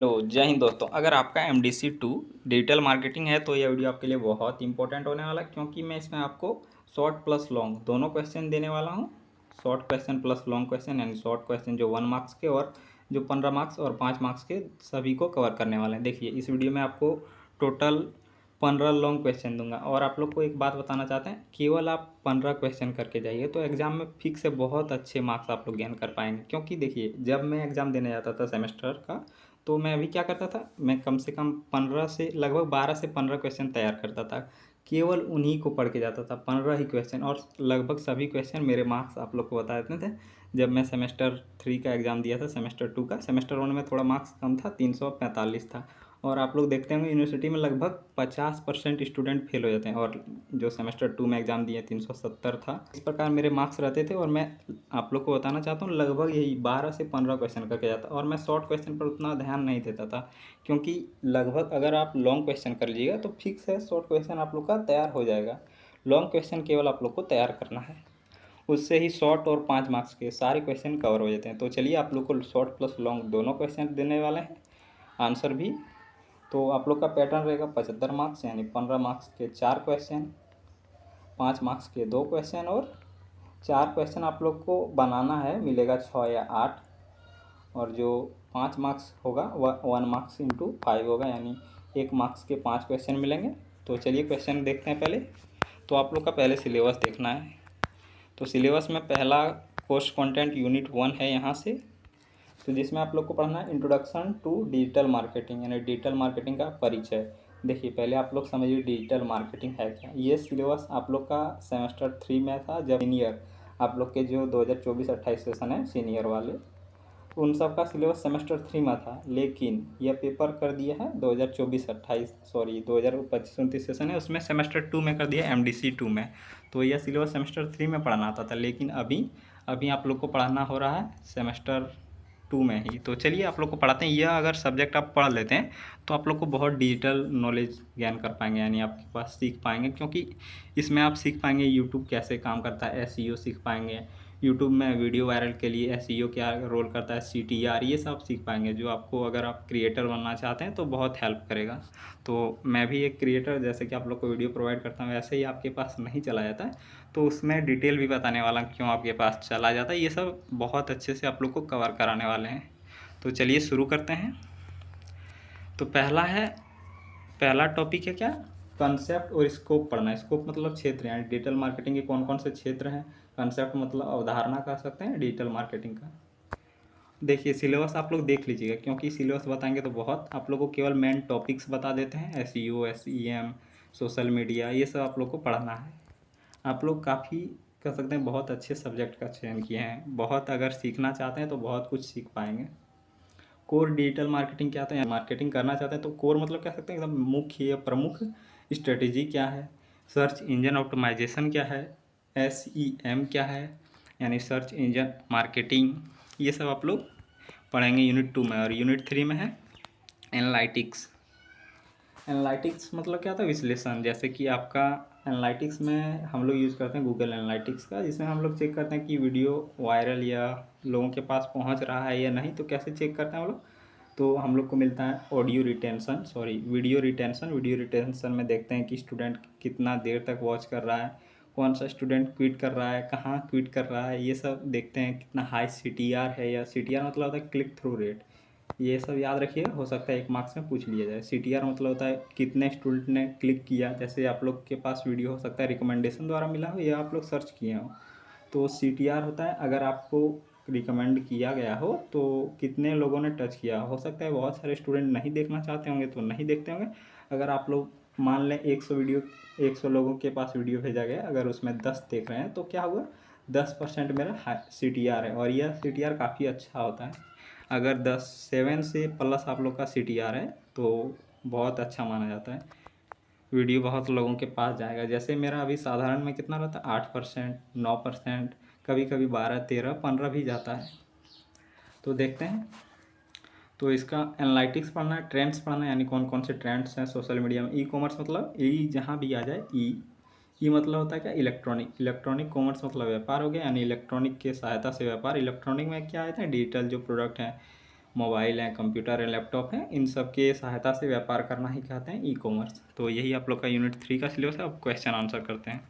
तो जय हिंद दोस्तों। अगर आपका MDC 2 डिजिटल मार्केटिंग है तो यह वीडियो आपके लिए बहुत इंपॉर्टेंट होने वाला है, क्योंकि मैं इसमें आपको शॉर्ट प्लस लॉन्ग दोनों क्वेश्चन देने वाला हूं। Short question plus long question, यानी शॉर्ट क्वेश्चन जो 1 मार्क्स के और जो 15 मार्क्स और 5 मार्क्स के सभी को कवर करने वाले हैं। देखिए, इस वीडियो में आपको टोटल 15 लॉन्ग क्वेश्चन दूंगा। और आप लोग को एक बात बताना चाहते हैं, केवल आप 15 क्वेश्चन करके जाइए तो एग्ज़ाम में फिक्स से बहुत अच्छे मार्क्स आप लोग गेन कर पाएंगे। क्योंकि देखिए, जब मैं एग्ज़ाम देने जाता था सेमेस्टर का, तो मैं अभी क्या करता था, मैं कम से कम 15 से लगभग 12 से 15 क्वेश्चन तैयार करता था। केवल उन्हीं को पढ़ के जाता था, 15 ही क्वेश्चन, और लगभग सभी क्वेश्चन मेरे मार्क्स आप लोग को बता देते थे। जब मैं सेमेस्टर 3 का एग्ज़ाम दिया था, सेमेस्टर 2 का, सेमेस्टर 1 में थोड़ा मार्क्स कम था, 345 था। और आप लोग देखते होंगे यूनिवर्सिटी में लगभग 50% स्टूडेंट फेल हो जाते हैं, और जो सेमेस्टर 2 में एग्ज़ाम दिए 370 था। इस प्रकार मेरे मार्क्स रहते थे, और मैं आप लोग को बताना चाहता हूँ लगभग यही 12 से 15 क्वेश्चन करके जाता। और मैं शॉर्ट क्वेश्चन पर उतना ध्यान नहीं देता था, क्योंकि लगभग अगर आप लॉन्ग क्वेश्चन कर लीजिएगा तो फिक्स है शॉर्ट क्वेश्चन आप लोग का तैयार हो जाएगा। लॉन्ग क्वेश्चन केवल आप लोग को तैयार करना है, उससे ही शॉर्ट और 5 मार्क्स के सारे क्वेश्चन कवर हो जाते हैं। तो चलिए, आप लोग को शॉर्ट प्लस लॉन्ग दोनों क्वेश्चन देने वाले हैं, आंसर भी। तो आप लोग का पैटर्न रहेगा 75 मार्क्स, यानी 15 मार्क्स के 4 क्वेश्चन, 5 मार्क्स के 2 क्वेश्चन, और 4 क्वेश्चन आप लोग को बनाना है, मिलेगा 6 या 8। और जो 5 मार्क्स होगा वह 1 मार्क्स इंटू 5 होगा, यानी 1 मार्क्स के 5 क्वेश्चन मिलेंगे। तो चलिए क्वेश्चन देखते हैं पहले। तो आप लोग का पहले सिलेबस देखना है। तो सिलेबस में पहला कोर्स कंटेंट यूनिट 1 है यहाँ से, तो जिसमें आप लोग को पढ़ना है इंट्रोडक्शन टू डिजिटल मार्केटिंग, यानी डिजिटल मार्केटिंग का परिचय। देखिए, पहले आप लोग समझिए डिजिटल मार्केटिंग है क्या। ये सिलेबस आप लोग का सेमेस्टर 3 में था, जब सीनियर आप लोग के जो 2024-28 सेशन है सीनियर वाले, उन सब का सिलेबस सेमेस्टर 3 में था। लेकिन यह पेपर कर दिया है 2024-28, सॉरी 2025-29 सेशन है, उसमें सेमेस्टर 2 में कर दिया MDC 2 में। तो यह सिलेबस सेमेस्टर 3 में पढ़ाना आता था, लेकिन अभी अभी आप लोग को पढ़ाना हो रहा है सेमेस्टर 2 में ही। तो चलिए आप लोग को पढ़ाते हैं। यह अगर सब्जेक्ट आप पढ़ लेते हैं तो आप लोग को बहुत डिजिटल नॉलेज गेन कर पाएंगे, यानी आपके पास सीख पाएंगे। क्योंकि इसमें आप सीख पाएंगे यूट्यूब कैसे काम करता है, SEO सीख पाएंगे, यूट्यूब में वीडियो वायरल के लिए SEO क्या रोल करता है, CTR, ये सब सीख पाएंगे, जो आपको अगर आप क्रिएटर बनना चाहते हैं तो बहुत हेल्प करेगा। तो मैं भी एक क्रिएटर, जैसे कि आप लोग को वीडियो प्रोवाइड करता हूँ, वैसे ही आपके पास नहीं चला जाता है, तो उसमें डिटेल भी बताने वाला क्यों आपके पास चला जाता है। ये सब बहुत अच्छे से आप लोग को कवर कराने वाले हैं। तो चलिए शुरू करते हैं। तो पहला टॉपिक है क्या, कंसेप्ट और स्कोप पढ़ना है। स्कोप मतलब क्षेत्र, यानी डिजिटल मार्केटिंग के कौन कौन से क्षेत्र हैं। कंसेप्ट मतलब अवधारणा कह सकते हैं डिजिटल मार्केटिंग का। देखिए, सिलेबस आप लोग देख लीजिएगा, क्योंकि सिलेबस बताएंगे तो बहुत आप लोग को केवल मेन टॉपिक्स बता देते हैं। SEO, SEM, सोशल मीडिया, ये सब आप लोग को पढ़ना है। आप लोग काफ़ी कह सकते हैं बहुत अच्छे सब्जेक्ट का चयन किए हैं। बहुत अगर सीखना चाहते हैं तो बहुत कुछ सीख पाएंगे। कोर डिजिटल मार्केटिंग क्या होता है, मार्केटिंग करना चाहते हैं तो कोर मतलब कह सकते हैं एकदम मुख्य या प्रमुख स्ट्रेटेजी क्या है। सर्च इंजन ऑप्टिमाइजेशन क्या है, SEM क्या है, यानी सर्च इंजन मार्केटिंग, ये सब आप लोग पढ़ेंगे यूनिट 2 में। और यूनिट 3 में है एनालिटिक्स। एनालिटिक्स मतलब क्या होता है, विश्लेषण। जैसे कि आपका एनालिटिक्स में हम लोग यूज़ करते हैं गूगल एनालिटिक्स का, जिसमें हम लोग चेक करते हैं कि वीडियो वायरल या लोगों के पास पहुंच रहा है या नहीं। तो कैसे चेक करते हैं हम लोग, तो हम लोग को मिलता है वीडियो रिटेंशन। वीडियो रिटेंशन में देखते हैं कि स्टूडेंट कितना देर तक वॉच कर रहा है, कौन सा स्टूडेंट क्विट कर रहा है, कहाँ क्विट कर रहा है, ये सब देखते हैं। कितना हाई CTR है, या CTR मतलब होता है क्लिक थ्रू रेट। ये सब याद रखिए, हो सकता है 1 मार्क्स में पूछ लिया जाए। CTR मतलब होता है कितने स्टूडेंट ने क्लिक किया। जैसे आप लोग के पास वीडियो हो सकता है रिकमेंडेशन द्वारा मिला हो, या आप लोग सर्च किए हो, तो CTR होता है अगर आपको रिकमेंड किया गया हो तो कितने लोगों ने टच किया। हो सकता है बहुत सारे स्टूडेंट नहीं देखना चाहते होंगे तो नहीं देखते होंगे। अगर आप लोग मान लें 100 लोगों के पास वीडियो भेजा गया, अगर उसमें 10 देख रहे हैं तो क्या हुआ, 10% मेरा CTR है। और यह CTR काफ़ी अच्छा होता है। अगर 7 से प्लस आप लोग का CTR है तो बहुत अच्छा माना जाता है, वीडियो बहुत लोगों के पास जाएगा। जैसे मेरा अभी साधारण में कितना रहता है, 8%, 9%, कभी कभी 12, 13, 15 भी जाता है। तो देखते हैं। तो इसका एनालिटिक्स पढ़ना है, ट्रेंड्स पढ़ना है, यानी कौन कौन से ट्रेंड्स हैं सोशल मीडिया में। कॉमर्स मतलब जहाँ भी आ जाए मतलब होता है क्या, इलेक्ट्रॉनिक कॉमर्स मतलब व्यापार हो गया, यानी इलेक्ट्रॉनिक के सहायता से व्यापार। इलेक्ट्रॉनिक में क्या आता है, डिजिटल जो प्रोडक्ट हैं मोबाइल है, कंप्यूटर है, लैपटॉप है, इन सब के सहायता से व्यापार करना ही कहते हैं ई कॉमर्स। तो यही आप लोग का यूनिट 3 का सिलेबस है। अब क्वेश्चन आंसर करते हैं।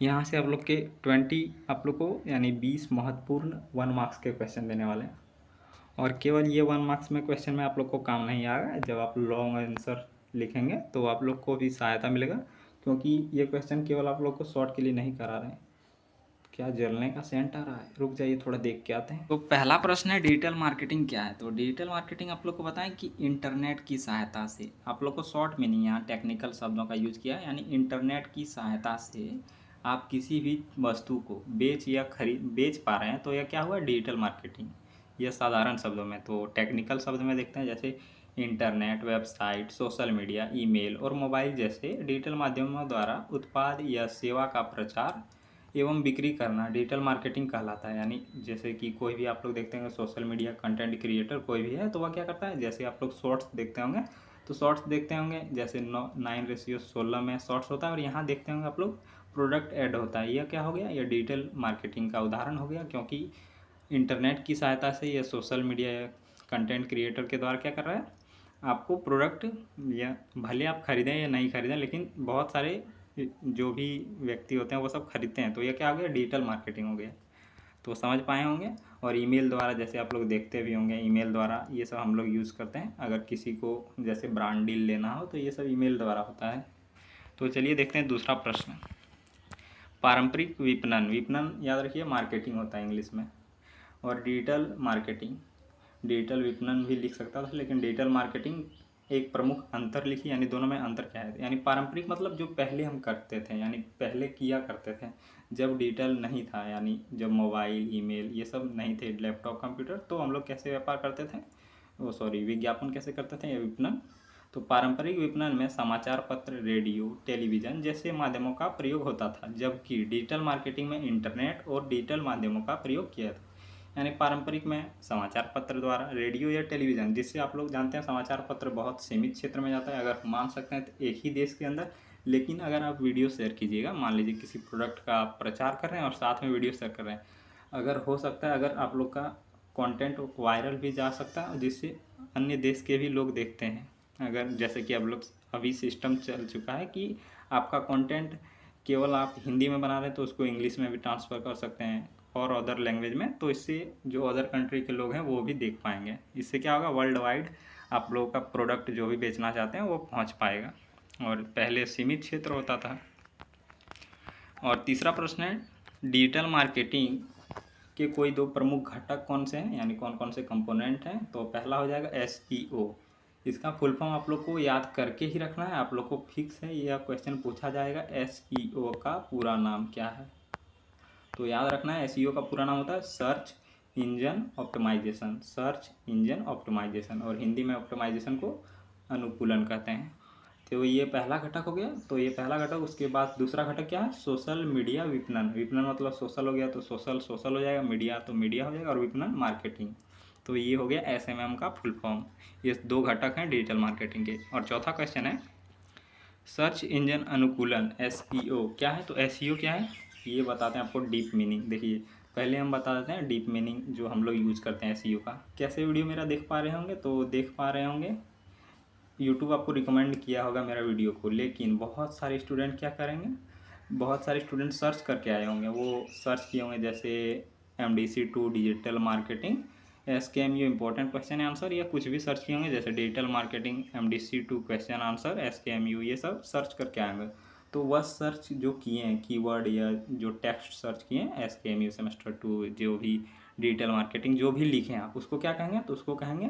यहाँ से आप लोग के 20 आप लोग को यानी 20 महत्वपूर्ण 1 मार्क्स के क्वेश्चन देने वाले हैं, और केवल ये 1 मार्क्स में क्वेश्चन में आप लोग को काम नहीं आएगा। जब आप लॉन्ग आंसर लिखेंगे तो आप लोग को भी सहायता मिलेगा, क्योंकि ये क्वेश्चन केवल आप लोग को शॉर्ट के लिए नहीं करा रहे हैं। क्या जलने का सेंट आ रहा है? रुक जाइए, थोड़ा देख के आते हैं। तो पहला प्रश्न है डिजिटल मार्केटिंग क्या है। तो डिजिटल मार्केटिंग आप लोग को बताएं कि इंटरनेट की सहायता से, आप लोग को शॉर्ट में नहीं, यहाँ टेक्निकल शब्दों का यूज किया है, यानी इंटरनेट की सहायता से आप किसी भी वस्तु को बेच पा रहे हैं, तो यह क्या हुआ? Digital marketing. यह साधारण शब्दों में। तो टेक्निकल शब्द में देखते हैं, जैसे internet, website, social media, email और मोबाइल जैसे डिजिटल माध्यमों द्वारा उत्पाद या सेवा का प्रचार एवं बिक्री करना डिजिटल मार्केटिंग कहलाता है। यानी जैसे कि कोई भी आप लोग देखते होंगे सोशल मीडिया कंटेंट क्रिएटर कोई भी है, तो वह क्या करता है, जैसे आप लोग शॉर्ट्स देखते होंगे, तो शॉर्ट्स देखते होंगे जैसे 9:16 में शॉर्ट्स होता है, और यहाँ देखते होंगे आप लोग प्रोडक्ट ऐड होता है। यह क्या हो गया? यह डिजिटल मार्केटिंग का उदाहरण हो गया, क्योंकि इंटरनेट की सहायता से या सोशल मीडिया या कंटेंट क्रिएटर के द्वारा क्या कर रहा है, आपको प्रोडक्ट, या भले आप खरीदें या नहीं खरीदें, लेकिन बहुत सारे जो भी व्यक्ति होते हैं वो सब खरीदते हैं। तो ये क्या हो गया? डिजिटल मार्केटिंग हो गया। तो समझ पाए होंगे। और ईमेल द्वारा, जैसे आप लोग देखते भी होंगे, ईमेल द्वारा ये सब हम लोग यूज़ करते हैं। अगर किसी को जैसे ब्रांड डील लेना हो तो ये सब ईमेल द्वारा होता है। तो चलिए देखते हैं दूसरा प्रश्न। पारंपरिक विपणन, विपणन याद रखिए मार्केटिंग होता है इंग्लिश में, और डिजिटल मार्केटिंग, डिजिटल विपणन भी लिख सकता था, लेकिन डिजिटल मार्केटिंग एक प्रमुख अंतर लिखी। यानी दोनों में अंतर क्या है? यानी पारंपरिक मतलब जो पहले हम करते थे, यानी पहले किया करते थे जब डिजिटल नहीं था, यानी जब मोबाइल, ईमेल ये सब नहीं थे, लैपटॉप, कंप्यूटर, तो हम लोग कैसे व्यापार करते थे, विज्ञापन कैसे करते थे या विपणन। तो पारंपरिक विपणन में समाचार पत्र, रेडियो, टेलीविज़न जैसे माध्यमों का प्रयोग होता था, जबकि डिजिटल मार्केटिंग में इंटरनेट और डिजिटल माध्यमों का प्रयोग किया था। यानी पारंपरिक में समाचार पत्र द्वारा, रेडियो या टेलीविज़न, जिससे आप लोग जानते हैं समाचार पत्र बहुत सीमित क्षेत्र में जाता है, अगर मान सकते हैं तो एक ही देश के अंदर। लेकिन अगर आप वीडियो शेयर कीजिएगा, मान लीजिए किसी प्रोडक्ट का आप प्रचार कर रहे हैं और साथ में वीडियो शेयर कर रहे हैं, अगर हो सकता है अगर आप लोग का कंटेंट वायरल भी जा सकता है, जिससे अन्य देश के भी लोग देखते हैं। अगर जैसे कि आप लोग अभी सिस्टम चल चुका है कि आपका कंटेंट केवल आप हिंदी में बना रहे हैं तो उसको इंग्लिश में भी ट्रांसफ़र कर सकते हैं और अदर लैंग्वेज में, तो इससे जो अदर कंट्री के लोग हैं वो भी देख पाएंगे। इससे क्या होगा? वर्ल्ड वाइड आप लोगों का प्रोडक्ट जो भी बेचना चाहते हैं वो पहुंच पाएगा, और पहले सीमित क्षेत्र होता था। और तीसरा प्रश्न है डिजिटल मार्केटिंग के कोई 2 प्रमुख घटक कौन से हैं, यानी कौन कौन से कंपोनेंट हैं। तो पहला हो जाएगा SEO। इसका फुल फॉर्म आप लोग को याद करके ही रखना है, आप लोग को फिक्स है, यह क्वेश्चन पूछा जाएगा SEO का पूरा नाम क्या है। तो याद रखना है SEO का पूरा नाम होता है search engine optimization, search engine optimization, और हिंदी में ऑप्टिमाइजेशन को अनुकूलन कहते हैं। तो ये पहला घटक हो गया। तो ये पहला घटक, उसके बाद दूसरा घटक क्या है? सोशल मीडिया विपणन। विपणन मतलब सोशल हो गया, तो सोशल हो जाएगा, मीडिया तो मीडिया हो जाएगा, और विपणन मार्केटिंग। तो ये हो गया SMM का फुल फॉर्म। ये 2 घटक हैं डिजिटल मार्केटिंग के। और चौथा क्वेश्चन है सर्च इंजन अनुकूलन, SEO क्या है। तो SEO क्या है ये बताते हैं आपको डीप मीनिंग। देखिए पहले हम बता देते हैं डीप मीनिंग जो हम लोग यूज़ करते हैं SEO का। कैसे वीडियो मेरा देख पा रहे होंगे? तो देख पा रहे होंगे यूट्यूब आपको रिकमेंड किया होगा मेरा वीडियो को, लेकिन बहुत सारे स्टूडेंट क्या करेंगे, बहुत सारे स्टूडेंट सर्च करके आए होंगे, वो सर्च किए होंगे जैसे MDC2 digital marketing, SKMU important question answer, या कुछ भी सर्च किए होंगे जैसे digital marketing MDC2 question answer SKMU, ये सब सर्च करके आएंगे। तो वह सर्च जो किए हैं कीवर्ड या जो टेक्स्ट सर्च किए हैं SKMU सेमेस्टर 2 जो भी डिजिटल मार्केटिंग जो भी लिखे हैं आप उसको क्या कहेंगे? तो उसको कहेंगे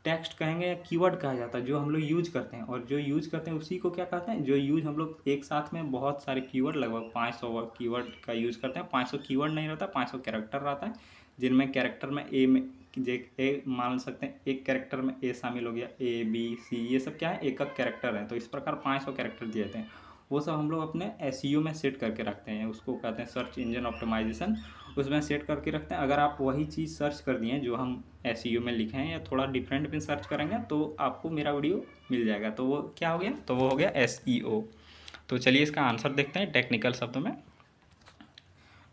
टेक्स्ट कहेंगे, या कीवर्ड कहा जाता है जो हम लोग यूज करते हैं। और जो यूज करते हैं उसी को क्या कहते हैं? जो यूज हम लोग एक साथ में बहुत सारे कीवर्ड, लगभग 500 कीवर्ड का यूज करते हैं। 500 कीवर्ड नहीं रहता, 500 कैरेक्टर रहता है, जिनमें कैरेक्टर में ए मान सकते हैं, एक कैरेक्टर में ए शामिल हो गया, ABC, ये सब क्या है? एक कैरेक्टर है। तो इस प्रकार 500 कैरेक्टर दिए जाते हैं, वो सब हम लोग अपने SEO में सेट करके रखते हैं, उसको कहते हैं सर्च इंजन ऑप्टिमाइजेशन, उसमें सेट करके रखते हैं। अगर आप वही चीज़ सर्च कर दिए जो हम SEO में लिखे हैं, या थोड़ा डिफरेंट भी सर्च करेंगे, तो आपको मेरा वीडियो मिल जाएगा। तो वो क्या हो गया? तो वो हो गया SEO। तो चलिए इसका आंसर देखते हैं टेक्निकल शब्दों में।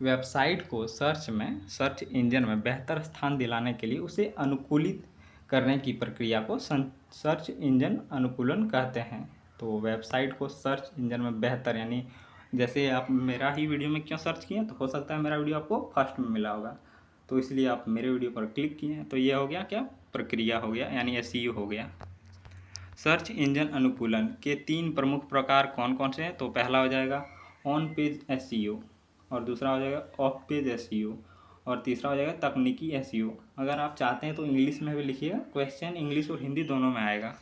वेबसाइट को सर्च इंजन में बेहतर स्थान दिलाने के लिए उसे अनुकूलित करने की प्रक्रिया को सर्च इंजन अनुकूलन कहते हैं। तो वेबसाइट को सर्च इंजन में बेहतर, यानी जैसे आप मेरा ही वीडियो में क्यों सर्च किए, तो हो सकता है मेरा वीडियो आपको फर्स्ट में मिला होगा, तो इसलिए आप मेरे वीडियो पर क्लिक किए हैं। तो ये हो गया क्या, प्रक्रिया हो गया, यानी एसईओ हो गया। सर्च इंजन अनुकूलन के 3 प्रमुख प्रकार कौन कौन से हैं? तो पहला हो जाएगा ऑन पेज एसईओ, और दूसरा हो जाएगा ऑफ पेज एसईओ, और तीसरा हो जाएगा तकनीकी एसईओ। अगर आप चाहते हैं तो इंग्लिश में भी लिखिएगा, क्वेश्चन इंग्लिश और हिंदी दोनों में आएगा।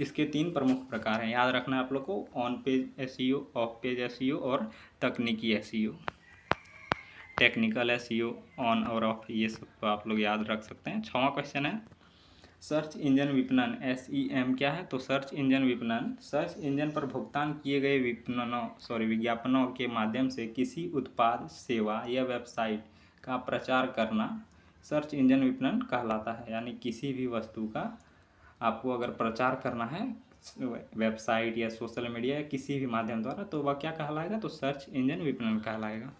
इसके 3 प्रमुख प्रकार हैं, याद रखना है आप लोग को, on page SEO, of page SEO और तकनीकी एसईओ। टेक्निकल एसईओ, ऑन और ऑफ, ये सब आप लोग याद रख सकते हैं। 6वां क्वेश्चन है सर्च इंजन विपणन, SEM क्या है? तो सर्च इंजन विपणन सर्च इंजन पर भुगतान किए गए विज्ञापनों के माध्यम से किसी उत्पाद, सेवा या वेबसाइट का प्रचार करना सर्च इंजन विपणन कहलाता है। यानी किसी भी वस्तु का आपको अगर प्रचार करना है वेबसाइट या सोशल मीडिया या किसी भी माध्यम द्वारा, तो वह क्या कहलाएगा? तो सर्च इंजन विपणन कहलाएगा।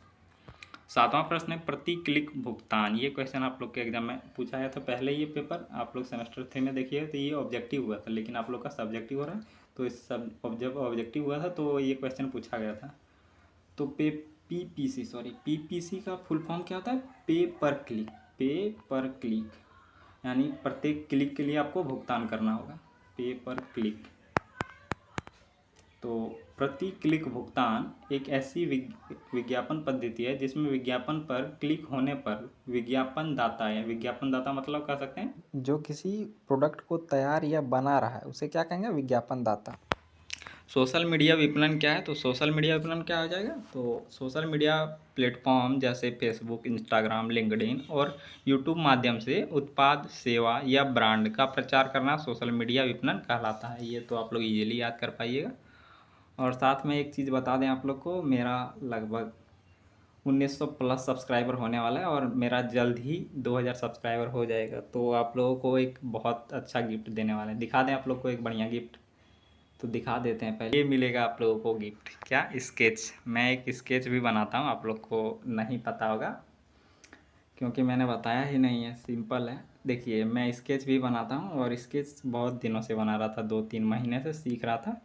7वां प्रश्न है प्रति क्लिक भुगतान। ये क्वेश्चन आप लोग के एग्जाम में पूछा गया था पहले, ये पेपर आप लोग सेमेस्टर 3 में देखिए, तो ये ऑब्जेक्टिव हुआ था, लेकिन आप लोग का सब्जेक्टिव हो रहा है, तो इस सब जब ऑब्जेक्टिव हुआ था तो ये क्वेश्चन पूछा गया था। तो PPC का फुल फॉर्म क्या होता है? पे पर क्लिक, यानी प्रत्येक क्लिक के लिए आपको भुगतान करना होगा, पे पर क्लिक। तो प्रति क्लिक भुगतान एक ऐसी विज्ञापन पद्धति है जिसमें विज्ञापन पर क्लिक होने पर विज्ञापन दाता मतलब कह सकते हैं जो किसी प्रोडक्ट को तैयार या बना रहा है, उसे क्या कहेंगे? विज्ञापन दाता। सोशल मीडिया विपणन क्या है? तो सोशल मीडिया विपणन क्या हो जाएगा? तो सोशल मीडिया प्लेटफॉर्म जैसे फेसबुक, इंस्टाग्राम, लिंक्डइन और यूट्यूब माध्यम से उत्पाद, सेवा या ब्रांड का प्रचार करना सोशल मीडिया विपणन कहलाता है। ये तो आप लोग इजीली याद कर पाइएगा। और साथ में एक चीज़ बता दें आप लोग को, मेरा लगभग 1900 प्लस सब्सक्राइबर होने वाला है और मेरा जल्द ही 2000 सब्सक्राइबर हो जाएगा। तो आप लोगों को एक बहुत अच्छा गिफ्ट देने वाले हैं। दिखा दें आप लोग को एक बढ़िया गिफ्ट, तो दिखा देते हैं। पहले ये मिलेगा आप लोगों को गिफ्ट, क्या? स्केच। मैं एक स्केच भी बनाता हूँ, आप लोग को नहीं पता होगा क्योंकि मैंने बताया ही नहीं है, सिंपल है। देखिए मैं स्केच भी बनाता हूँ और स्केच बहुत दिनों से बना रहा था, 2-3 महीने से सीख रहा था,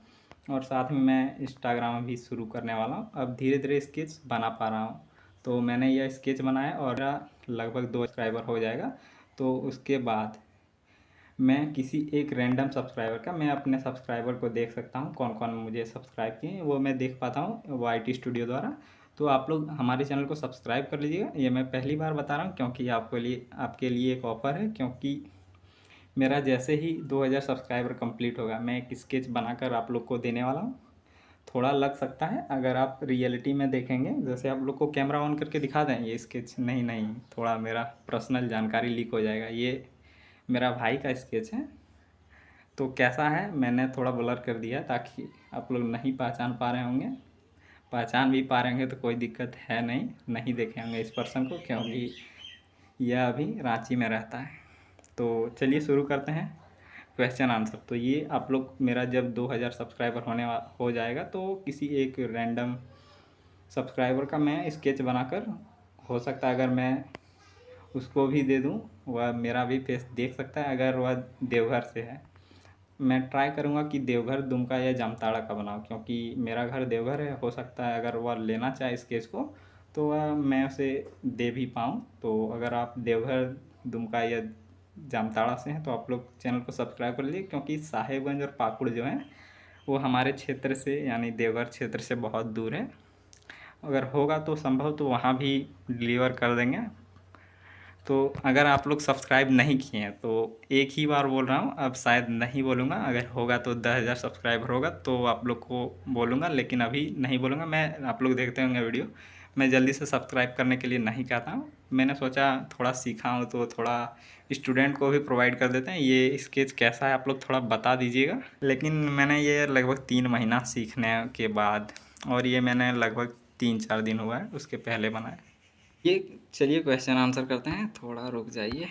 और साथ में मैं इंस्टाग्राम भी शुरू करने वाला हूँ। अब धीरे धीरे स्केच बना पा रहा हूँ। तो मैंने यह स्केच बनाया और मेरा लगभग 2 सब्सक्राइबर हो जाएगा। तो उसके बाद मैं किसी एक रैंडम सब्सक्राइबर का, मैं अपने सब्सक्राइबर को देख सकता हूँ कौन कौन मुझे सब्सक्राइब किए हैं, वो मैं देख पाता हूँ YT स्टूडियो द्वारा। तो आप लोग हमारे चैनल को सब्सक्राइब कर लीजिएगा। ये मैं पहली बार बता रहा हूँ क्योंकि आपके लिए एक ऑफ़र है, क्योंकि मेरा जैसे ही 2000 सब्सक्राइबर कंप्लीट होगा मैं एक स्केच बनाकर आप लोग को देने वाला हूँ। थोड़ा लग सकता है अगर आप रियलिटी में देखेंगे, जैसे आप लोग को कैमरा ऑन करके दिखा दें ये स्केच, नहीं, थोड़ा मेरा पर्सनल जानकारी लीक हो जाएगा। ये मेरा भाई का स्केच है। तो कैसा है, मैंने थोड़ा ब्लर कर दिया ताकि आप लोग नहीं पहचान पा रहे होंगे, पहचान भी पा रहे होंगे तो कोई दिक्कत है नहीं देखे होंगे इस पर्सन को, क्योंकि यह अभी रांची में रहता है। तो चलिए शुरू करते हैं क्वेश्चन आंसर। तो ये आप लोग मेरा जब 2000 सब्सक्राइबर हो जाएगा तो किसी एक रैंडम सब्सक्राइबर का मैं स्केच बनाकर, हो सकता है अगर मैं उसको भी दे दूं, वह मेरा भी फेस देख सकता है अगर वह देवघर से है। मैं ट्राई करूँगा कि देवघर, दुमका या जामताड़ा का बनाऊँ, क्योंकि मेरा घर देवघर है। हो सकता है अगर वह लेना चाहे स्केच को तो वह मैं उसे दे भी पाऊँ। तो अगर आप देवघर, दुमका या जामताड़ा से हैं तो आप लोग चैनल को सब्सक्राइब कर लीजिए, क्योंकि साहेबगंज और पाकुड़ जो हैं वो हमारे क्षेत्र से, यानी देवघर क्षेत्र से बहुत दूर है। अगर होगा तो संभव तो वहाँ भी डिलीवर कर देंगे। तो अगर आप लोग सब्सक्राइब नहीं किए हैं तो एक ही बार बोल रहा हूँ, अब शायद नहीं बोलूँगा। अगर होगा तो 10,000 सब्सक्राइबर होगा तो आप लोग को बोलूँगा, लेकिन अभी नहीं बोलूँगा। मैं, आप लोग देखते होंगे वीडियो, मैं जल्दी से सब्सक्राइब करने के लिए नहीं कहता हूँ। मैंने सोचा थोड़ा सीखा हूँ तो थोड़ा स्टूडेंट को भी प्रोवाइड कर देते हैं। ये स्केच कैसा है आप लोग थोड़ा बता दीजिएगा। लेकिन मैंने ये लगभग 3 महीना सीखने के बाद, और ये मैंने लगभग 3-4 दिन हुआ है उसके पहले बनाया ये। चलिए क्वेश्चन आंसर करते हैं, थोड़ा रुक जाइए।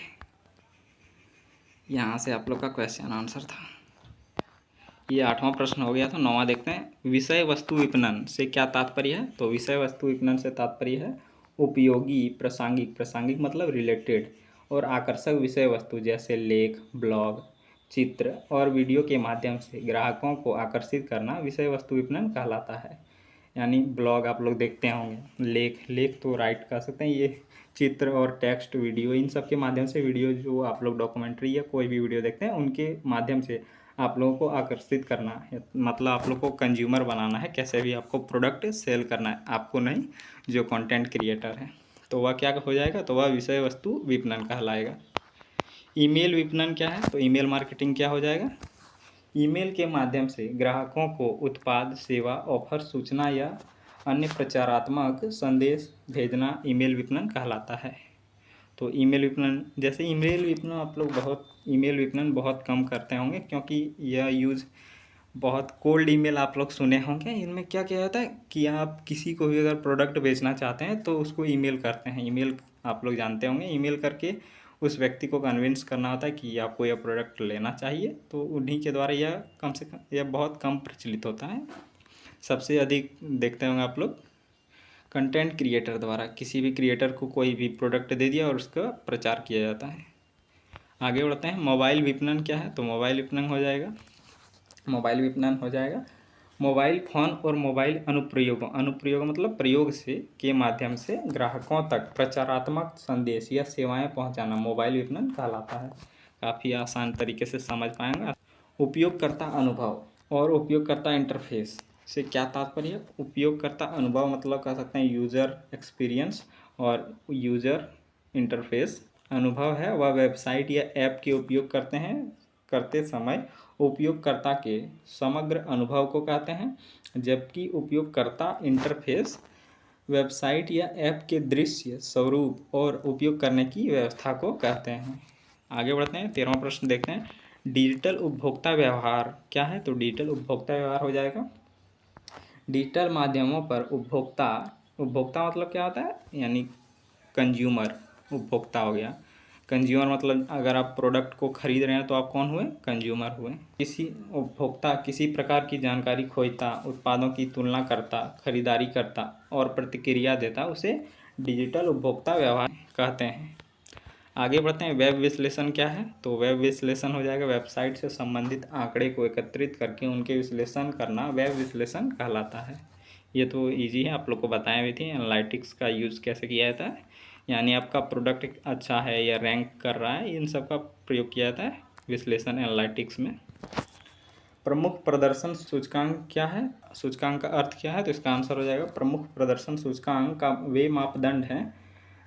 यहाँ से आप लोग का क्वेश्चन आंसर था। ये 8वां प्रश्न हो गया। तो 9वां देखते हैं, विषय वस्तु विपणन से क्या तात्पर्य है? तो विषय वस्तु विपणन से तात्पर्य है उपयोगी, प्रासंगिक, प्रासंगिक मतलब रिलेटेड, और आकर्षक विषय वस्तु जैसे लेख, ब्लॉग, चित्र और वीडियो के माध्यम से ग्राहकों को आकर्षित करना विषय वस्तु विपणन कहलाता है। यानी ब्लॉग आप लोग देखते होंगे, लेख, लेख तो राइट कर सकते हैं, ये चित्र और टेक्स्ट, वीडियो, इन सब के माध्यम से, वीडियो जो आप लोग डॉक्यूमेंट्री या कोई भी वीडियो देखते हैं उनके माध्यम से आप लोगों को आकर्षित करना है, मतलब आप लोग को कंज्यूमर बनाना है, कैसे भी आपको प्रोडक्ट सेल करना है, आपको नहीं, जो कंटेंट क्रिएटर है, तो वह क्या हो जाएगा, तो वह विषय वस्तु विपणन कहलाएगा। ईमेल विपणन क्या है, तो ईमेल मार्केटिंग क्या हो जाएगा, ईमेल के माध्यम से ग्राहकों को उत्पाद, सेवा, ऑफर, सूचना या अन्य प्रचारात्मक संदेश भेजना ईमेल विपणन कहलाता है। तो ईमेल विपणन, जैसे ईमेल विपणन आप लोग ईमेल विपणन बहुत कम करते होंगे, क्योंकि यह यूज़ बहुत कोल्ड ईमेल आप लोग सुने होंगे। इनमें क्या किया जाता है कि आप किसी को भी अगर प्रोडक्ट बेचना चाहते हैं तो उसको ईमेल करते हैं। ईमेल आप लोग जानते होंगे, ईमेल करके उस व्यक्ति को कन्विंस करना होता है कि आपको यह प्रोडक्ट लेना चाहिए, तो उन्हीं के द्वारा यह कम से कम, यह बहुत कम प्रचलित होता है। सबसे अधिक देखते होंगे आप लोग कंटेंट क्रिएटर द्वारा, किसी भी क्रिएटर को कोई भी प्रोडक्ट दे दिया और उसका प्रचार किया जाता है। आगे बढ़ते हैं, मोबाइल विपणन क्या है, तो मोबाइल विपणन हो जाएगा, मोबाइल विपणन हो जाएगा मोबाइल फ़ोन और मोबाइल अनुप्रयोग मतलब प्रयोग से के माध्यम से ग्राहकों तक प्रचारात्मक संदेश या सेवाएं पहुंचाना मोबाइल विपणन कहलाता है। काफ़ी आसान तरीके से समझ पाएंगे। उपयोगकर्ता अनुभव और उपयोगकर्ता इंटरफेस से क्या तात्पर्य है, उपयोगकर्ता अनुभव मतलब कह सकते हैं यूज़र एक्सपीरियंस, और यूज़र इंटरफेस अनुभव है वह वेबसाइट या ऐप के उपयोग करते समय उपयोगकर्ता के समग्र अनुभव को कहते हैं, जबकि उपयोगकर्ता इंटरफेस वेबसाइट या ऐप के दृश्य, स्वरूप और उपयोग करने की व्यवस्था को कहते हैं। आगे बढ़ते हैं, 13वां प्रश्न देखते हैं, डिजिटल उपभोक्ता व्यवहार क्या है, तो डिजिटल उपभोक्ता व्यवहार हो जाएगा डिजिटल माध्यमों पर उपभोक्ता, उपभोक्ता मतलब क्या होता है, यानी कंज्यूमर, उपभोक्ता हो गया। कंज्यूमर मतलब अगर आप प्रोडक्ट को खरीद रहे हैं तो आप कौन हुए, कंज्यूमर हुए। किसी उपभोक्ता किसी प्रकार की जानकारी खोजता, उत्पादों की तुलना करता, खरीदारी करता और प्रतिक्रिया देता, उसे डिजिटल उपभोक्ता व्यवहार कहते हैं। आगे बढ़ते हैं, वेब विश्लेषण क्या है, तो वेब विश्लेषण हो जाएगा वेबसाइट से संबंधित आंकड़े को एकत्रित करके उनके विश्लेषण करना वेब विश्लेषण कहलाता है। ये तो इजी है, आप लोग को बताए हुए थे एनालिटिक्स का यूज़ कैसे किया जाता है, यानी आपका प्रोडक्ट अच्छा है या रैंक कर रहा है, इन सब का प्रयोग किया जाता है विश्लेषण एनालिटिक्स में। प्रमुख प्रदर्शन सूचकांक क्या है, सूचकांक का अर्थ क्या है, तो इसका आंसर हो जाएगा प्रमुख प्रदर्शन सूचकांक का वे मापदंड हैं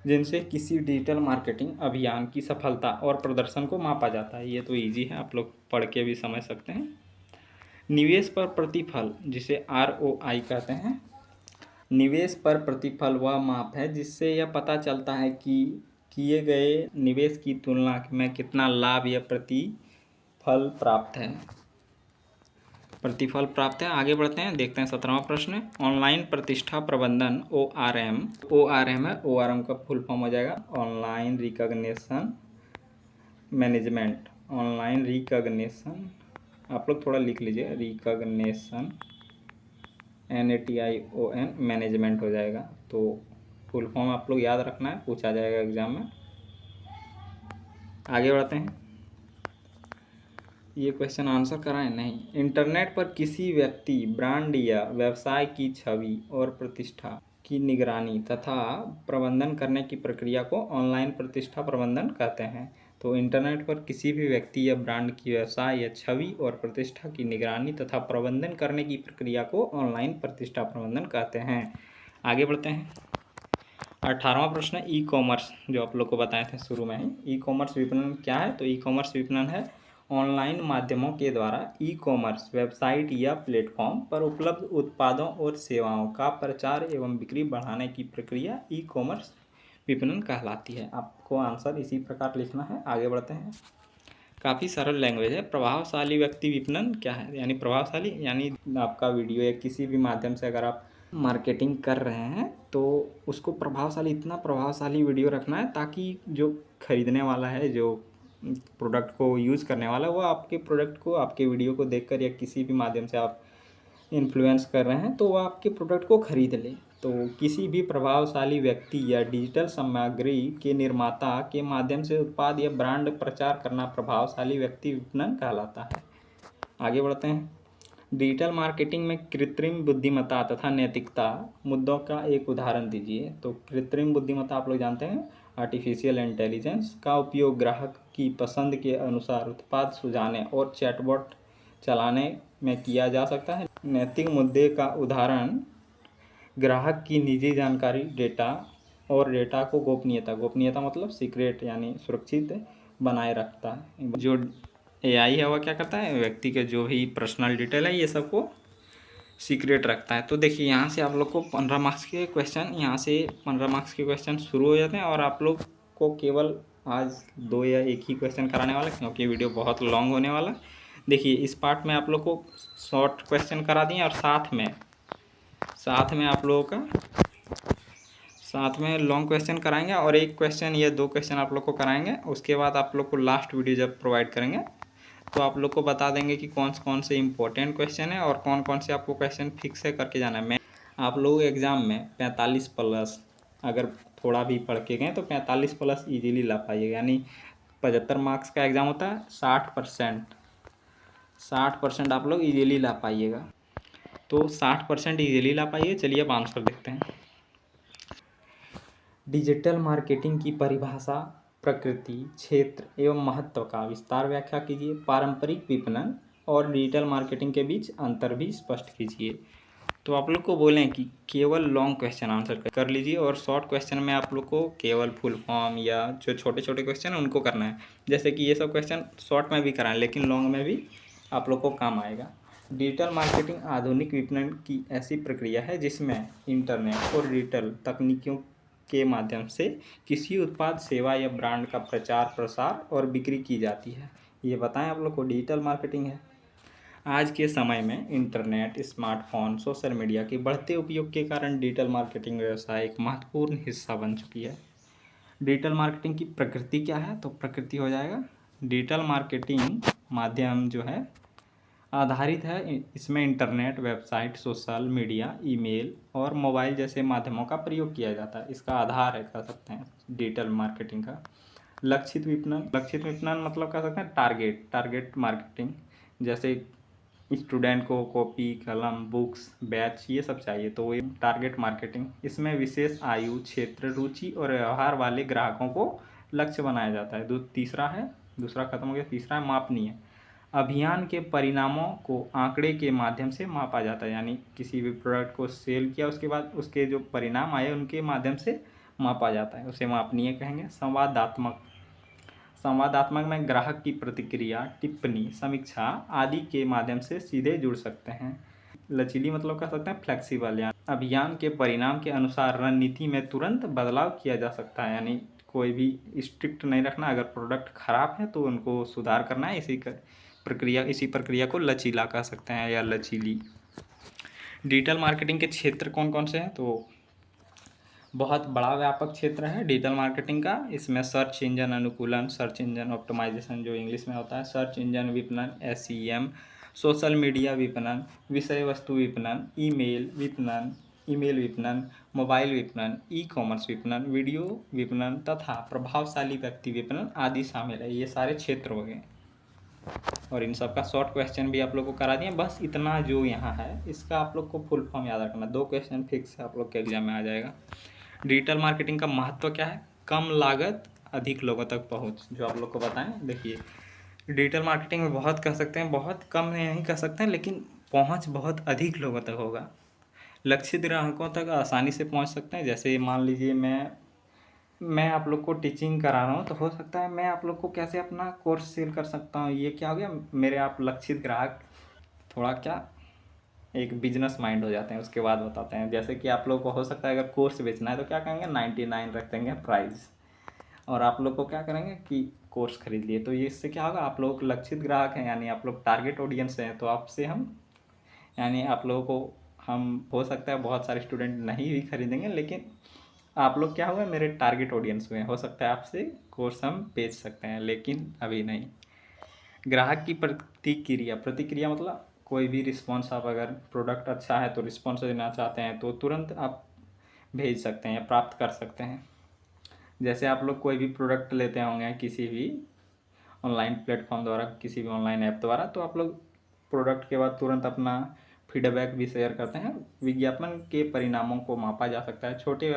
जिनसे किसी डिजिटल मार्केटिंग अभियान की सफलता और प्रदर्शन को मापा जाता है। ये तो इजी है, आप लोग पढ़ के भी समझ सकते हैं। निवेश पर प्रतिफल जिसे ROI कहते हैं, निवेश पर प्रतिफल वह माप है जिससे यह पता चलता है कि किए गए निवेश की तुलना में कितना लाभ या प्रतिफल प्राप्त है, प्रतिफल प्राप्त है। आगे बढ़ते हैं, देखते हैं 17वां प्रश्न, ऑनलाइन प्रतिष्ठा प्रबंधन ORM है, ORM का फुल फॉर्म हो जाएगा online recognition management, online recognition, आप लोग थोड़ा लिख लीजिए, रिकॉग्निशन NATION मैनेजमेंट हो जाएगा। तो फुल फॉर्म आप लोग याद रखना है, पूछा जाएगा एग्जाम में। आगे बढ़ते हैं, ये क्वेश्चन आंसर कराएं नहीं, इंटरनेट पर किसी व्यक्ति, ब्रांड या व्यवसाय की छवि और प्रतिष्ठा की निगरानी तथा प्रबंधन करने की प्रक्रिया को ऑनलाइन प्रतिष्ठा प्रबंधन कहते हैं। तो इंटरनेट पर किसी भी व्यक्ति या ब्रांड की व्यवसाय या छवि और प्रतिष्ठा की निगरानी तथा प्रबंधन करने की प्रक्रिया को ऑनलाइन प्रतिष्ठा प्रबंधन कहते हैं। आगे बढ़ते हैं, 18वां प्रश्न, ई कॉमर्स, जो आप लोग को बताए थे शुरू में ही, ई कॉमर्स विपणन क्या है, तो ई कॉमर्स विपणन है ऑनलाइन माध्यमों के द्वारा ई कॉमर्स वेबसाइट या प्लेटफॉर्म पर उपलब्ध उत्पादों और सेवाओं का प्रचार एवं बिक्री बढ़ाने की प्रक्रिया ई कॉमर्स विपणन कहलाती है। आपको आंसर इसी प्रकार लिखना है। आगे बढ़ते हैं, काफ़ी सरल लैंग्वेज है। प्रभावशाली व्यक्ति विपणन क्या है, यानी प्रभावशाली, यानी आपका वीडियो या किसी भी माध्यम से अगर आप मार्केटिंग कर रहे हैं तो उसको प्रभावशाली, इतना प्रभावशाली वीडियो रखना है ताकि जो खरीदने वाला है, जो प्रोडक्ट को यूज़ करने वाला है, वो आपके प्रोडक्ट को, आपके वीडियो को देखकर या किसी भी माध्यम से आप इन्फ्लुएंस कर रहे हैं तो वो आपके प्रोडक्ट को खरीद ले। तो किसी भी प्रभावशाली व्यक्ति या डिजिटल सामग्री के निर्माता के माध्यम से उत्पाद या ब्रांड प्रचार करना प्रभावशाली व्यक्ति विपणन कहलाता है। आगे बढ़ते हैं। डिजिटल मार्केटिंग में कृत्रिम बुद्धिमत्ता तथा नैतिकता मुद्दों का एक उदाहरण दीजिए। तो कृत्रिम बुद्धिमत्ता आप लोग जानते हैं, आर्टिफिशियल इंटेलिजेंस का उपयोग ग्राहक की पसंद के अनुसार उत्पाद सुझाने और चैटबॉट चलाने में किया जा सकता है। नैतिक मुद्दे का उदाहरण ग्राहक की निजी जानकारी, डेटा और डेटा को गोपनीयता मतलब सीक्रेट यानी सुरक्षित बनाए रखता है। जो एआई है वह क्या करता है, व्यक्ति के जो भी पर्सनल डिटेल है ये सबको सीक्रेट रखता है। तो देखिए यहाँ से आप लोग को 15 मार्क्स के क्वेश्चन, यहाँ से 15 मार्क्स के क्वेश्चन शुरू हो जाते हैं और आप लोग को केवल आज 2 या 1 ही क्वेश्चन कराने वाला है, क्योंकि वीडियो बहुत लॉन्ग होने वाला है। देखिए इस पार्ट में आप लोग को शॉर्ट क्वेश्चन करा दिए और साथ में आप लोगों का साथ में लॉन्ग क्वेश्चन कराएंगे और एक क्वेश्चन या 2 क्वेश्चन आप लोग को कराएंगे। उसके बाद आप लोग को लास्ट वीडियो जब प्रोवाइड करेंगे तो आप लोग को बता देंगे कि कौन से इंपॉर्टेंट क्वेश्चन है और कौन से आपको क्वेश्चन फिक्स है करके जाना है। मैं आप लोग एग्ज़ाम में 45 प्लस अगर थोड़ा भी पढ़ के गए तो 45 प्लस ईजीली ला पाइएगा। यानी 75 मार्क्स का एग्ज़ाम होता है, 60% आप लोग ईजीली ला पाइएगा। तो 60% ईजीली ला पाइए। चलिए अब आंसर देखते हैं। डिजिटल मार्केटिंग की परिभाषा, प्रकृति, क्षेत्र एवं महत्व का विस्तार व्याख्या कीजिए। पारंपरिक विपणन और डिजिटल मार्केटिंग के बीच अंतर भी स्पष्ट कीजिए। तो आप लोग को बोलें कि केवल लॉन्ग क्वेश्चन आंसर कर लीजिए और शॉर्ट क्वेश्चन में आप लोग को केवल फुल फॉर्म या जो छोटे छोटे क्वेश्चन हैं उनको करना है। जैसे कि ये सब क्वेश्चन शॉर्ट में भी कराएं लेकिन लॉन्ग में भी आप लोग को काम आएगा। डिजिटल मार्केटिंग आधुनिक विपणन की ऐसी प्रक्रिया है जिसमें इंटरनेट और डिजिटल तकनीकों के माध्यम से किसी उत्पाद, सेवा या ब्रांड का प्रचार, प्रसार और बिक्री की जाती है। ये बताएं आप लोग को डिजिटल मार्केटिंग है। आज के समय में इंटरनेट, स्मार्टफोन, सोशल मीडिया के बढ़ते उपयोग के कारण डिजिटल मार्केटिंग व्यवसाय एक महत्वपूर्ण हिस्सा बन चुकी है। डिजिटल मार्केटिंग की प्रकृति क्या है? तो प्रकृति हो जाएगा, डिजिटल मार्केटिंग माध्यम जो है आधारित है, इसमें internet, website, social media, email और मोबाइल जैसे माध्यमों का प्रयोग किया जाता है। इसका आधार है, कह सकते हैं डिजिटल मार्केटिंग का। लक्षित विपणन मतलब कह सकते हैं टारगेट मार्केटिंग। जैसे स्टूडेंट को कॉपी, कलम, बुक्स, बैच ये सब चाहिए तो वो टारगेट मार्केटिंग। इसमें विशेष आयु, क्षेत्र, रुचि और व्यवहार वाले ग्राहकों को लक्ष्य बनाया जाता है। दूसरा खत्म हो गया, तीसरा है मापनीय। अभियान के परिणामों को आंकड़े के माध्यम से मापा जाता है। यानी किसी भी प्रोडक्ट को सेल किया उसके बाद उसके जो परिणाम आए उनके माध्यम से मापा जाता है, उसे मापनीय कहेंगे। संवादात्मक में ग्राहक की प्रतिक्रिया, टिप्पणी, समीक्षा आदि के माध्यम से सीधे जुड़ सकते हैं। लचीली मतलब कह सकते हैं फ्लेक्सिबल। यानी अभियान के परिणाम के अनुसार रणनीति में तुरंत बदलाव किया जा सकता है। यानी कोई भी स्ट्रिक्ट नहीं रखना, अगर प्रोडक्ट खराब है तो उनको सुधार करना है। इसी प्रक्रिया को लचीला कह सकते हैं या लचीली। डिजिटल मार्केटिंग के क्षेत्र कौन से हैं? तो बहुत बड़ा व्यापक क्षेत्र है डिजिटल मार्केटिंग का। इसमें सर्च इंजन अनुकूलन, सर्च इंजन ऑप्टिमाइजेशन जो इंग्लिश में होता है, सर्च इंजन विपणन SEM, सोशल मीडिया विपणन, विषय वस्तु विपणन, ईमेल विपणन, मोबाइल विपणन, ई-कॉमर्स विपणन, वीडियो विपणन तथा प्रभावशाली व्यक्ति विपणन आदि शामिल है। ये सारे क्षेत्र हो गए और इन सब का शॉर्ट क्वेश्चन भी आप लोग को करा दिए। बस इतना जो यहाँ है इसका आप लोग को फुल फॉर्म याद रखना। 2 क्वेश्चन फिक्स आप लोग के एग्जाम में आ जाएगा। डिजिटल मार्केटिंग का महत्व क्या है? कम लागत, अधिक लोगों तक पहुंच, जो आप लोग को बताएं। देखिए डिजिटल मार्केटिंग में बहुत कह सकते हैं, बहुत कम नहीं कह सकते हैं, लेकिन पहुंच बहुत अधिक लोगों तक होगा। लक्षित ग्राहकों तक आसानी से पहुंच सकते हैं। जैसे मान लीजिए मैं आप लोग को टीचिंग करा रहा हूँ तो हो सकता है मैं आप लोग को कैसे अपना कोर्स सेल कर सकता हूँ। ये क्या हो गया, मेरे आप लक्षित ग्राहक थोड़ा क्या एक बिजनेस माइंड हो जाते हैं। उसके बाद बताते हैं, जैसे कि आप लोग को हो सकता है अगर कोर्स बेचना है तो क्या करेंगे, 99 रख देंगे प्राइस, और आप लोग को क्या करेंगे कि कोर्स खरीद लिए। तो ये इससे क्या होगा, आप लोग लक्षित ग्राहक हैं, यानी आप लोग टारगेट ऑडियंस हैं। तो आपसे हम यानी आप लोगों को हम हो सकता है बहुत सारे स्टूडेंट नहीं भी खरीदेंगे, लेकिन आप लोग क्या हुआ, मेरे टारगेट ऑडियंस हुए। हो सकता है आपसे कोर्स हम बेच सकते हैं, लेकिन अभी नहीं। ग्राहक की प्रतिक्रिया मतलब कोई भी रिस्पॉन्स, आप अगर प्रोडक्ट अच्छा है तो रिस्पॉन्स देना चाहते हैं तो तुरंत आप भेज सकते हैं या प्राप्त कर सकते हैं। जैसे आप लोग कोई भी प्रोडक्ट लेते होंगे किसी भी ऑनलाइन प्लेटफॉर्म द्वारा, किसी भी ऑनलाइन ऐप द्वारा, तो आप लोग प्रोडक्ट के बाद तुरंत अपना फीडबैक भी शेयर करते हैं। विज्ञापन के परिणामों को मापा जा सकता है। छोटे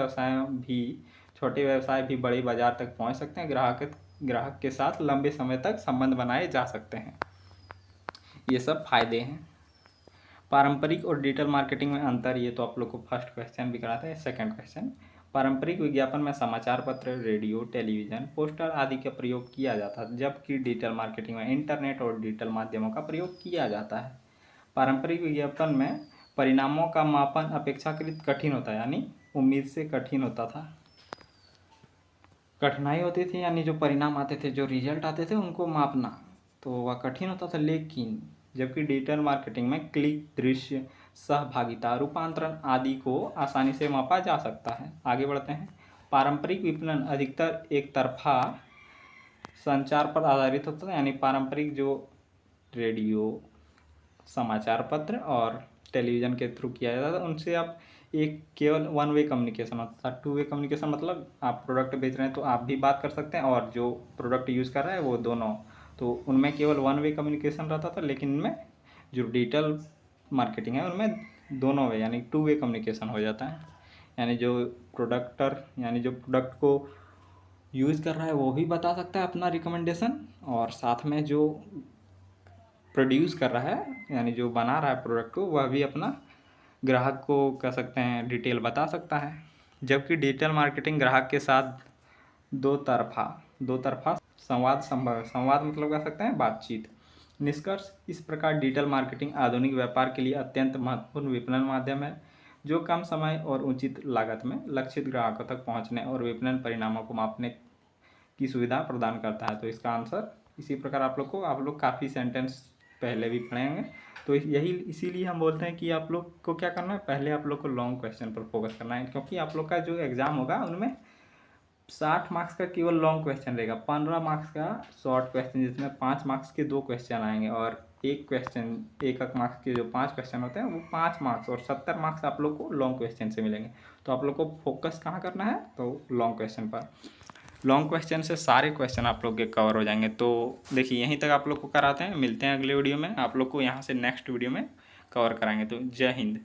व्यवसाय भी बड़े बाजार तक पहुंच सकते हैं। ग्राहक के साथ लंबे समय तक संबंध बनाए जा सकते हैं। ये सब फायदे हैं। पारंपरिक और डिजिटल मार्केटिंग में अंतर, ये तो आप लोग को फर्स्ट क्वेश्चन भी कराते हैं। सेकंड क्वेश्चन, पारंपरिक विज्ञापन में समाचार पत्र, रेडियो, टेलीविज़न, पोस्टर आदि का प्रयोग किया जाता है, जबकि डिजिटल मार्केटिंग में इंटरनेट और डिजिटल माध्यमों का प्रयोग किया जाता है। पारंपरिक विज्ञापन में परिणामों का मापन अपेक्षाकृत कठिन होता है, यानी उम्मीद से कठिन होता था, कठिनाई होती थी, यानी जो परिणाम आते थे, जो रिजल्ट आते थे, उनको मापना तो वह कठिन होता था। लेकिन जबकि डिजिटल मार्केटिंग में क्लिक, दृश्य, सहभागिता, रूपांतरण आदि को आसानी से मापा जा सकता है। आगे बढ़ते हैं। पारंपरिक विपणन अधिकतर एक तरफा संचार पर आधारित होता है, यानी पारंपरिक जो रेडियो, समाचार पत्र और टेलीविज़न के थ्रू किया जाता था, उनसे आप एक केवल वन वे कम्युनिकेशन होता था। टू वे कम्युनिकेशन मतलब आप प्रोडक्ट बेच रहे हैं तो आप भी बात कर सकते हैं और जो प्रोडक्ट यूज़ कर रहा है वो दोनों, तो उनमें केवल वन वे कम्युनिकेशन रहता था। लेकिन इनमें जो डिजिटल मार्केटिंग है उनमें दोनों वे यानी टू वे कम्युनिकेशन हो जाता है। यानी जो प्रोडक्ट को यूज़ कर रहा है वो भी बता सकता है अपना रिकमेंडेशन, और साथ में जो प्रोड्यूस कर रहा है यानी जो बना रहा है प्रोडक्ट को, वह भी अपना ग्राहक को कह सकते हैं डिटेल बता सकता है। जबकि डिजिटल मार्केटिंग ग्राहक के साथ दो तरफा संवाद संभव है। संवाद मतलब कह सकते हैं बातचीत। निष्कर्ष, इस प्रकार डिजिटल मार्केटिंग आधुनिक व्यापार के लिए अत्यंत महत्वपूर्ण विपणन माध्यम है, जो कम समय और उचित लागत में लक्षित ग्राहकों तक पहुंचने और विपणन परिणामों को मापने की सुविधा प्रदान करता है। तो इसका आंसर इसी प्रकार आप लोग काफ़ी सेंटेंस पहले भी पढ़ेंगे, तो यही इसीलिए हम बोलते हैं कि आप लोग को क्या करना है, पहले आप लोग को लॉन्ग क्वेश्चन पर फोकस करना है, क्योंकि आप लोग का जो एग्ज़ाम होगा उनमें 60 मार्क्स का केवल लॉन्ग क्वेश्चन रहेगा, 15 मार्क्स का शॉर्ट क्वेश्चन, जिसमें 5 मार्क्स के 2 क्वेश्चन आएंगे, और एक मार्क्स के जो 5 क्वेश्चन होते हैं वो 5 मार्क्स, और 70 मार्क्स आप लोग को लॉन्ग क्वेश्चन से मिलेंगे। तो आप लोग को फोकस कहाँ करना है, तो लॉन्ग क्वेश्चन पर। लॉन्ग क्वेश्चन से सारे क्वेश्चन आप लोग के कवर हो जाएंगे। तो देखिए यहीं तक आप लोग को कराते हैं, मिलते हैं अगले वीडियो में, आप लोग को यहाँ से नेक्स्ट वीडियो में कवर कराएंगे। तो जय हिंद।